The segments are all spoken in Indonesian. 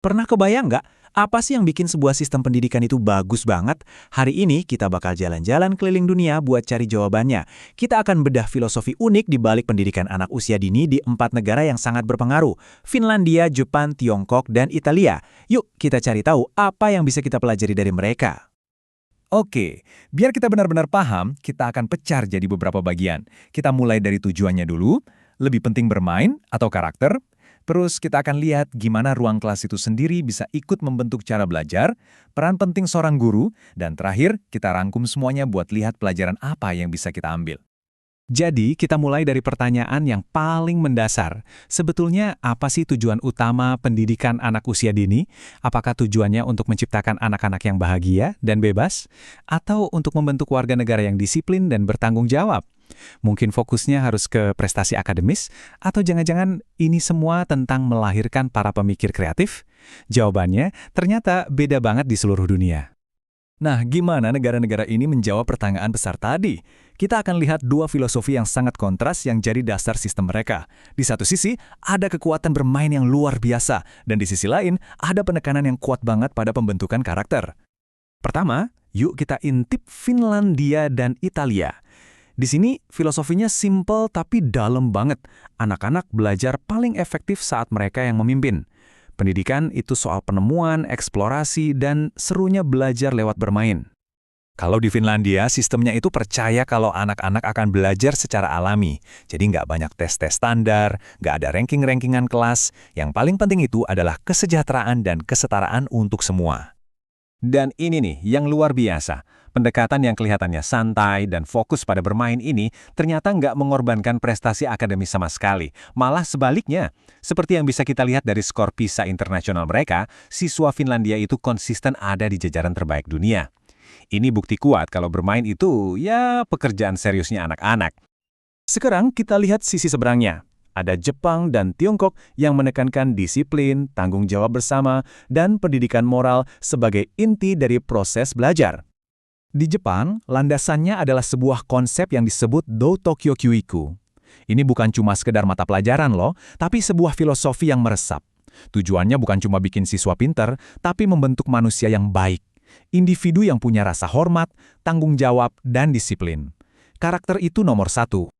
Pernah kebayang nggak, apa sih yang bikin sebuah sistem pendidikan itu bagus banget? Hari ini kita bakal jalan-jalan keliling dunia buat cari jawabannya. Kita akan bedah filosofi unik di balik pendidikan anak usia dini di 4 negara yang sangat berpengaruh. Finlandia, Jepang, Tiongkok, dan Italia. Yuk kita cari tahu apa yang bisa kita pelajari dari mereka. Oke, biar kita benar-benar paham, kita akan pecah jadi beberapa bagian. Kita mulai dari tujuannya dulu, lebih penting bermain atau karakter. Terus kita akan lihat gimana ruang kelas itu sendiri bisa ikut membentuk cara belajar, peran penting seorang guru, dan terakhir kita rangkum semuanya buat lihat pelajaran apa yang bisa kita ambil. Jadi, kita mulai dari pertanyaan yang paling mendasar. Sebetulnya, apa sih tujuan utama pendidikan anak usia dini? Apakah tujuannya untuk menciptakan anak-anak yang bahagia dan bebas? Atau untuk membentuk warga negara yang disiplin dan bertanggung jawab? Mungkin fokusnya harus ke prestasi akademis? Atau jangan-jangan ini semua tentang melahirkan para pemikir kreatif? Jawabannya ternyata beda banget di seluruh dunia. Nah, gimana negara-negara ini menjawab pertanyaan besar tadi? Kita akan lihat dua filosofi yang sangat kontras yang jadi dasar sistem mereka. Di satu sisi, ada kekuatan bermain yang luar biasa, dan di sisi lain, ada penekanan yang kuat banget pada pembentukan karakter. Pertama, yuk kita intip Finlandia dan Italia. Di sini, filosofinya simple tapi dalam banget. Anak-anak belajar paling efektif saat mereka yang memimpin. Pendidikan itu soal penemuan, eksplorasi, dan serunya belajar lewat bermain. Kalau di Finlandia, sistemnya itu percaya kalau anak-anak akan belajar secara alami. Jadi nggak banyak tes-tes standar, nggak ada ranking-rankingan kelas. Yang paling penting itu adalah kesejahteraan dan kesetaraan untuk semua. Dan ini nih, yang luar biasa. Pendekatan yang kelihatannya santai dan fokus pada bermain ini ternyata nggak mengorbankan prestasi akademis sama sekali. Malah sebaliknya, seperti yang bisa kita lihat dari skor PISA internasional mereka, siswa Finlandia itu konsisten ada di jajaran terbaik dunia. Ini bukti kuat kalau bermain itu, ya pekerjaan seriusnya anak-anak. Sekarang kita lihat sisi seberangnya. Ada Jepang dan Tiongkok yang menekankan disiplin, tanggung jawab bersama, dan pendidikan moral sebagai inti dari proses belajar. Di Jepang, landasannya adalah sebuah konsep yang disebut Doutokyo Kyuiku. Ini bukan cuma sekedar mata pelajaran loh, tapi sebuah filosofi yang meresap. Tujuannya bukan cuma bikin siswa pinter, tapi membentuk manusia yang baik. Individu yang punya rasa hormat, tanggung jawab, dan disiplin. Karakter itu nomor satu.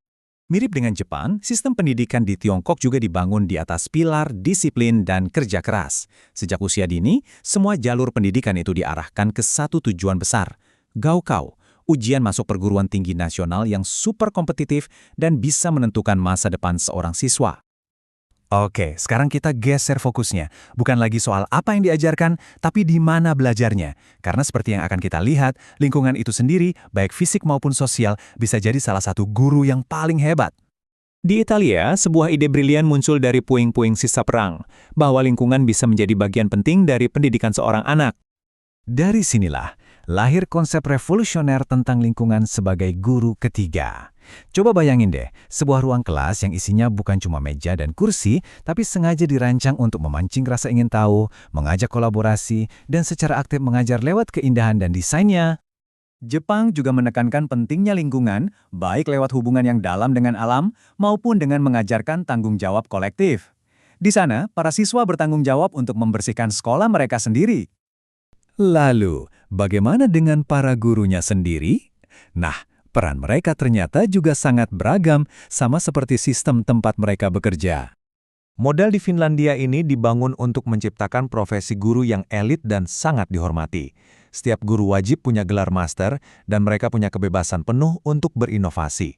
Mirip dengan Jepang, sistem pendidikan di Tiongkok juga dibangun di atas pilar, disiplin, dan kerja keras. Sejak usia dini, semua jalur pendidikan itu diarahkan ke satu tujuan besar, Gaokao, ujian masuk perguruan tinggi nasional yang super kompetitif dan bisa menentukan masa depan seorang siswa. Oke, sekarang kita geser fokusnya. Bukan lagi soal apa yang diajarkan, tapi di mana belajarnya. Karena seperti yang akan kita lihat, lingkungan itu sendiri, baik fisik maupun sosial, bisa jadi salah satu guru yang paling hebat. Di Italia, sebuah ide brilian muncul dari puing-puing sisa perang, bahwa lingkungan bisa menjadi bagian penting dari pendidikan seorang anak. Dari sinilah, lahir konsep revolusioner tentang lingkungan sebagai guru ketiga. Coba bayangin deh, sebuah ruang kelas yang isinya bukan cuma meja dan kursi, tapi sengaja dirancang untuk memancing rasa ingin tahu, mengajak kolaborasi, dan secara aktif mengajar lewat keindahan dan desainnya. Jepang juga menekankan pentingnya lingkungan, baik lewat hubungan yang dalam dengan alam, maupun dengan mengajarkan tanggung jawab kolektif. Di sana, para siswa bertanggung jawab untuk membersihkan sekolah mereka sendiri. Lalu, bagaimana dengan para gurunya sendiri? Nah, peran mereka ternyata juga sangat beragam, sama seperti sistem tempat mereka bekerja. Model di Finlandia ini dibangun untuk menciptakan profesi guru yang elit dan sangat dihormati. Setiap guru wajib punya gelar master, dan mereka punya kebebasan penuh untuk berinovasi.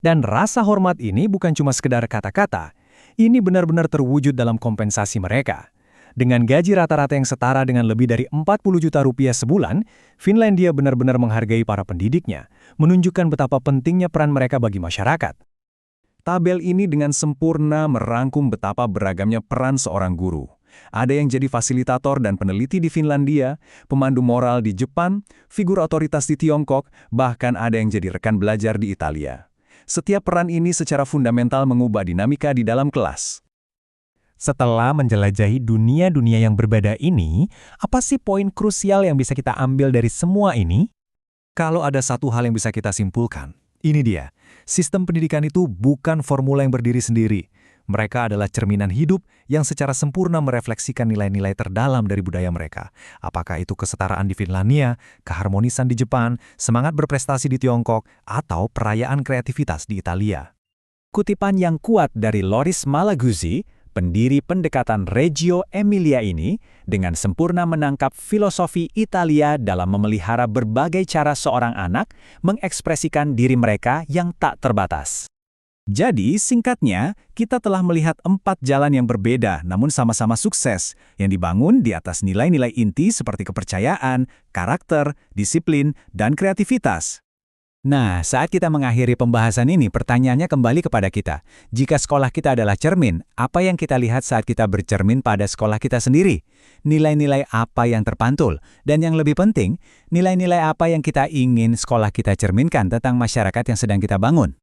Dan rasa hormat ini bukan cuma sekedar kata-kata, ini benar-benar terwujud dalam kompensasi mereka. Dengan gaji rata-rata yang setara dengan lebih dari 40 juta rupiah sebulan, Finlandia benar-benar menghargai para pendidiknya, menunjukkan betapa pentingnya peran mereka bagi masyarakat. Tabel ini dengan sempurna merangkum betapa beragamnya peran seorang guru. Ada yang jadi fasilitator dan peneliti di Finlandia, pemandu moral di Jepang, figur otoritas di Tiongkok, bahkan ada yang jadi rekan belajar di Italia. Setiap peran ini secara fundamental mengubah dinamika di dalam kelas. Setelah menjelajahi dunia-dunia yang berbeda ini, apa sih poin krusial yang bisa kita ambil dari semua ini? Kalau ada satu hal yang bisa kita simpulkan, ini dia. Sistem pendidikan itu bukan formula yang berdiri sendiri. Mereka adalah cerminan hidup yang secara sempurna merefleksikan nilai-nilai terdalam dari budaya mereka. Apakah itu kesetaraan di Finlandia, keharmonisan di Jepang, semangat berprestasi di Tiongkok, atau perayaan kreativitas di Italia. Kutipan yang kuat dari Loris Malaguzzi, pendiri pendekatan Reggio Emilia ini, dengan sempurna menangkap filosofi Italia dalam memelihara berbagai cara seorang anak mengekspresikan diri mereka yang tak terbatas. Jadi, singkatnya, kita telah melihat 4 jalan yang berbeda namun sama-sama sukses, yang dibangun di atas nilai-nilai inti seperti kepercayaan, karakter, disiplin, dan kreativitas. Nah, saat kita mengakhiri pembahasan ini, pertanyaannya kembali kepada kita. Jika sekolah kita adalah cermin, apa yang kita lihat saat kita bercermin pada sekolah kita sendiri? Nilai-nilai apa yang terpantul? Dan yang lebih penting, nilai-nilai apa yang kita ingin sekolah kita cerminkan tentang masyarakat yang sedang kita bangun?